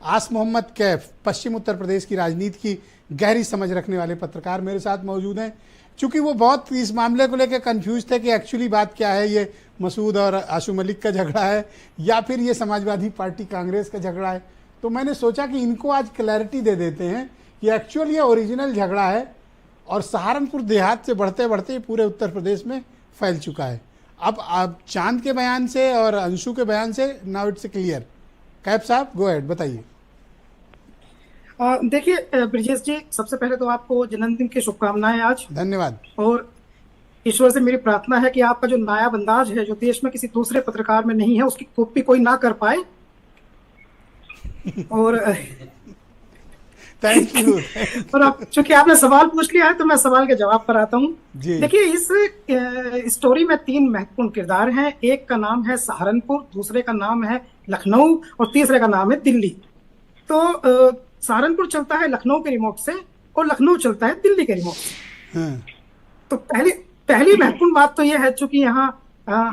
आस मोहम्मद कैफ, पश्चिम उत्तर प्रदेश की राजनीति की गहरी समझ रखने वाले पत्रकार मेरे साथ मौजूद हैं। चूंकि वो बहुत इस मामले को लेकर कंफ्यूज थे कि एक्चुअली बात क्या है, ये मसूद और आशू मलिक का झगड़ा है या फिर ये समाजवादी पार्टी कांग्रेस का झगड़ा है, तो मैंने सोचा कि इनको आज क्लैरिटी दे देते हैं कि एक्चुअल ये ओरिजिनल झगड़ा है और सहारनपुर देहात से बढ़ते बढ़ते पूरे उत्तर प्रदेश में फैल चुका है। अब चांद के बयान से और अंशु के बयान से नाउ इट्स क्लियर। कैफ साहब गो अहेड, बताइए। देखिए ब्रिजेश जी, सबसे पहले तो आपको जन्मदिन की शुभकामनाएं आज। धन्यवाद। और ईश्वर से मेरी प्रार्थना है कि आपका जो नायाब अंदाज है, जो देश में किसी दूसरे पत्रकार में नहीं है, उसकी कॉपी कोई ना कर पाए। और थैंक यू। और अब चूंकि आपने सवाल पूछ लिया है तो मैं सवाल के जवाब पर आता हूँ। देखिए, इस स्टोरी में 3 महत्वपूर्ण किरदार हैं। एक का नाम है सहारनपुर, दूसरे का नाम है लखनऊ और तीसरे का नाम है दिल्ली। तो सहारनपुर चलता है लखनऊ के रिमोट से और लखनऊ चलता है दिल्ली के रिमोट से। तो पहली महत्वपूर्ण बात तो यह है, चूंकि यहाँ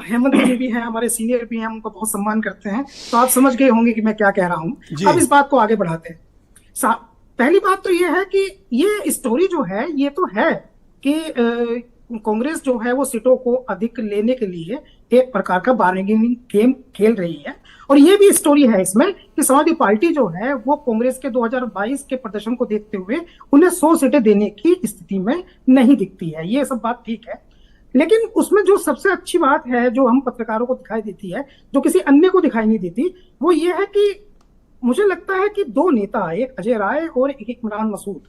हेमंत जी भी हैं, हमारे सीनियर भी हैं, हम उनको बहुत सम्मान करते हैं, तो आप समझ गए होंगे कि मैं क्या कह रहा हूँ। अब इस बात को आगे बढ़ाते हैं। पहली बात तो यह है कि ये स्टोरी जो है, ये तो है कि कांग्रेस जो है वो सीटों को अधिक लेने के लिए एक प्रकार का बार्गेनिंग गेम खेल रही है। और ये भी स्टोरी है इसमें कि समाजवादी पार्टी जो है वो कांग्रेस के 2022 के प्रदर्शन को देखते हुए उन्हें 100 सीटें देने की स्थिति में नहीं दिखती है। ये सब बात ठीक है, लेकिन उसमें जो सबसे अच्छी बात है, जो हम पत्रकारों को दिखाई देती है, जो किसी अन्य को दिखाई नहीं देती, वो ये है कि मुझे लगता है कि 2 नेता, एक अजय राय और एक इमरान मसूद,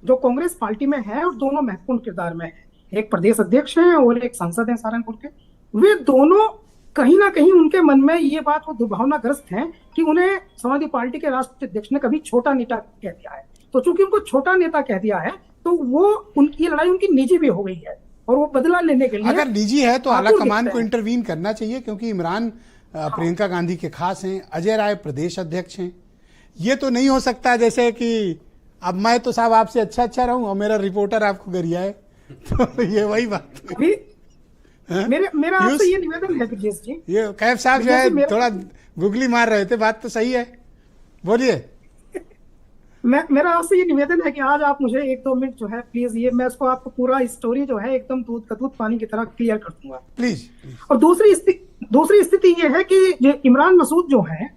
जो कांग्रेस पार्टी में है और दोनों महत्वपूर्ण किरदार में है, एक प्रदेश अध्यक्ष हैं और एक सांसद हैं सहारनपुर के, वे दोनों कहीं ना कहीं उनके मन में ये बात वो दुर्भावनाग्रस्त है कि उन्हें समाजवादी पार्टी के राष्ट्रीय अध्यक्ष ने कभी छोटा नेता कह दिया है। तो चूंकि उनको छोटा नेता कह दिया है तो वो उनकी लड़ाई उनकी निजी भी हो गई है और वो बदला लेने के लिए, अगर निजी है तो आला कमान को इंटरवीन करना चाहिए, क्योंकि इमरान प्रियंका गांधी के खास हैं, अजय राय प्रदेश अध्यक्ष हैं। ये तो नहीं हो सकता जैसे कि अब मैं तो साहब आपसे अच्छा रहूं और मेरा रिपोर्टर आपको गरिया है। तो ये वही बात मेरा आपसे ये निवेदन है ब्रिजेश जी। ये कैफ साहब जो है थोड़ा गुगली मार रहे थे, बात तो सही है, बोलिए। मेरा आपसे ये निवेदन है कि आज आप मुझे 1-2 मिनट जो है प्लीज, ये मैं इसको आपको पूरा स्टोरी जो है एकदम दूध का दूध पानी की तरह क्लियर कर दूंगा प्लीज। और दूसरी स्थिति ये है कि जो इमरान मसूद जो है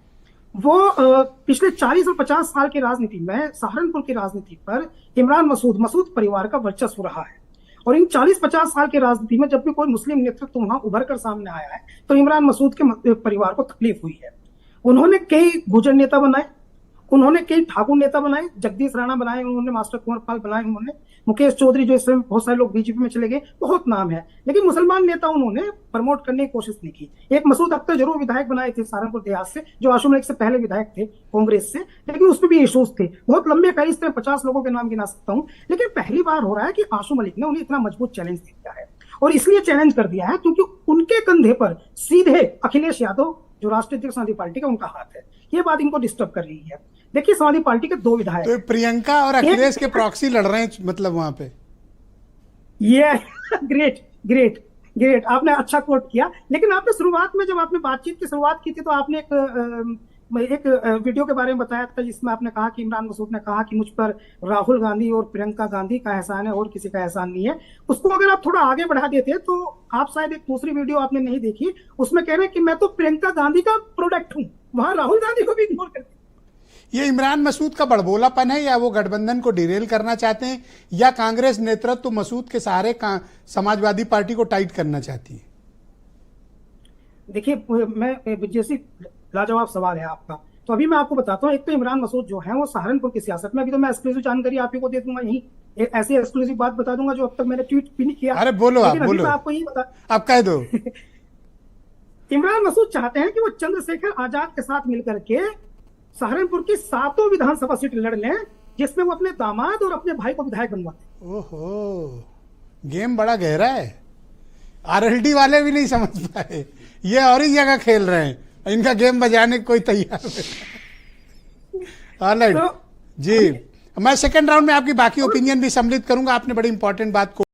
वो पिछले 40 और 50 साल की राजनीति में, सहारनपुर की राजनीति पर इमरान मसूद परिवार का वर्चस्व रहा है। और इन 40-50 साल की राजनीति में जब भी कोई मुस्लिम नेतृत्व वहां उभर कर सामने आया है तो इमरान मसूद के परिवार को तकलीफ हुई है। उन्होंने कई गुर्जर नेता बनाए, उन्होंने कई ठाकुर नेता बनाए, जगदीश राणा बनाए, उन्होंने मास्टर कुंवर पाल बनाए, उन्होंने मुकेश चौधरी, जो इस समय बहुत सारे लोग बीजेपी में चले गए, बहुत नाम है, लेकिन मुसलमान नेता उन्होंने प्रमोट करने की कोशिश नहीं की। एक मसूद अख्तर जरूर विधायक बनाए थे सहारनपुर देहात से, जो आशू मलिक से पहले विधायक थे कांग्रेस से, लेकिन उसमें भी इश्यूज थे, बहुत लंबे फहरिस्त में 50 लोगों के नाम गिना सकता हूँ। लेकिन पहली बार हो रहा है कि आशू मलिक ने उन्हें इतना मजबूत चैलेंज दिया है, और इसलिए चैलेंज कर दिया है क्योंकि उनके कंधे पर सीधे अखिलेश यादव, जो राष्ट्रीय अध्यक्ष समाजवादी पार्टी का, उनका हाथ है। ये बात इनको डिस्टर्ब कर रही है। देखिए, समाजवादी पार्टी के 2 विधायक, तो प्रियंका और अखिलेश के प्रॉक्सी लड़ रहे हैं, मतलब वहां पे। ये ग्रेट आपने अच्छा कोट किया। लेकिन आपने शुरुआत में, जब आपने बातचीत की शुरुआत की थी, तो आपने एक वीडियो के बारे में बताया था जिसमें आपने कहा कि इमरान मसूद ने कहा कि मुझ पर राहुल गांधी और प्रियंका गांधी का एहसान है और किसी का एहसान नहीं है। उसको अगर आप थोड़ा आगे बढ़ा देते तो आप शायद एक दूसरी वीडियो आपने नहीं देखी, उसमें कह रहे हैं कि मैं तो प्रियंका गांधी का प्रोडक्ट हूं, वहां राहुल गांधी को भी इग्नोर करते। ये इमरान मसूद का बड़बोलापन है, या वो गठबंधन को डिरेल करना चाहते हैं, या कांग्रेस नेतृत्व तो मसूद के सहारे समाजवादी पार्टी को टाइट करना चाहती है? देखिए, मैं जैसी लाजवाब सवाल है आपका, तो अभी मैं आपको बताता हूँ। एक तो इमरान मसूद जो है वो सहारनपुर की सियासत में, अभी तो मैं एक्सक्लूसिव जानकारी आप ही को दे दूंगा, यही एक ऐसी एक्सक्लूसिव बात बता दूंगा जो अब तक मैंने ट्वीट भी नहीं किया। अरे बोलो, आप बोलो, मैं आपको यही बता, आप कह दो। इमरान मसूद चाहते हैं कि वो चंद्रशेखर आजाद के साथ मिलकर के सहारनपुर की 7 विधानसभा सीट लड़ लें, जिसमें वो अपने दामाद और अपने भाई को विधायक बनवाते। ओहो, गेम बड़ा गहरा है, आरएलडी वाले भी नहीं समझ पाए, ये और ही जगह खेल रहे हैं, इनका गेम बजाने कोई तैयार नहीं। ऑलराइट जी, मैं सेकंड राउंड में आपकी बाकी ओपिनियन भी सम्मिलित करूंगा। आपने बड़ी इंपॉर्टेंट बात को